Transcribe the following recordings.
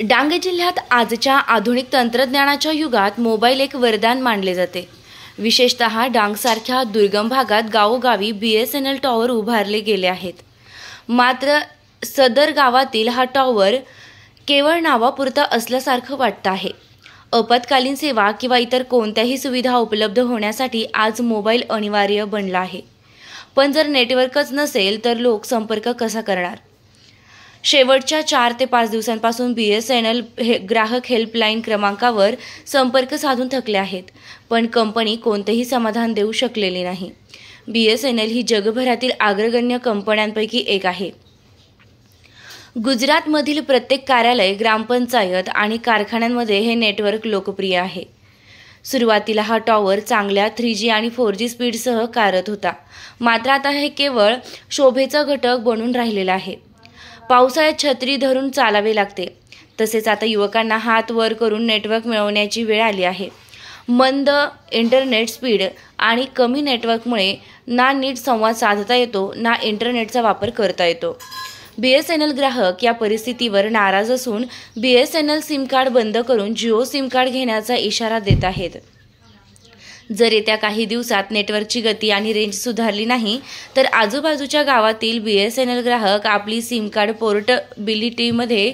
डांग जिल्ह्यात आजच्या आधुनिक तंत्रज्ञानाच्या युगात मोबाईल एक वरदान मानले जाते। विशेषतः डांगसारख्या दुर्गम भागात गावोगावी BSNL टॉवर उभारले गेले आहेत। मात्र सदर गावातील हा टॉवर केवळ नावापुरता असल्यासारखं वाटतं आहे। आपत्कालीन सेवा किंवा इतर कोणत्याही सुविधा उपलब्ध होण्यासाठी आज मोबाईल अनिवार्य बनला आहे। पण जर नेटवर्कच नसेल तर लोक संपर्क कसा करणार? शेवटच्या 4 ते 5 दिवसांपासून BSNL ग्राहक हेल्पलाईन क्रमांकावर संपर्क साधून थकले आहेत, पण कंपनी कोणतेही समाधान देऊ शकलेली नाही। BSNL ही जगभरातील अग्रगण्य कंपन्यांपैकी एक आहे। गुजरातमधील प्रत्येक कार्यालय, ग्रामपंचायत आणि कारखान्यांमध्ये हे नेटवर्क लोकप्रिय आहे। सुरुवातीला हा टॉवर चांगल्या 3G आणि 4G स्पीडसह कार्यरत होता, मात्र आता हे केवळ शोभेचा घटक बनून राहिलेला आहे। पावसाळ्यात छत्री धरून चालावे लागते, तसेच आता युवकांना हात वर करून नेटवर्क मिळवण्याची वेळ आली आहे। मंद इंटरनेट स्पीड आणि कमी नेटवर्कमुळे ना नीट संवाद साधता येतो ना इंटरनेटचा वापर करता येतो। BSNL ग्राहक या परिस्थितीवर नाराज असून BSNL सिम कार्ड बंद करून जिओ सिम कार्ड घेण्याचा इशारा देत आहेत। जर येत्या काही दिवसात नेटवर्कची गती आणि रेंज सुधारली नाही तर आजूबाजूच्या गावातील BSNL ग्राहक आपली सिम कार्ड पोर्टेबिलिटीमध्ये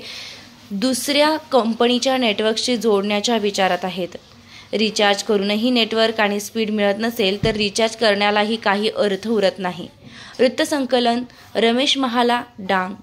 दुसऱ्या कंपनीच्या नेटवर्कशी जोडण्याच्या विचारात आहेत। रिचार्ज करूनही नेटवर्क आणि स्पीड मिळत नसेल तर रिचार्ज करण्यालाही काही अर्थ उरत नाही। वृत्तसंकलन रमेश महाला, डांग।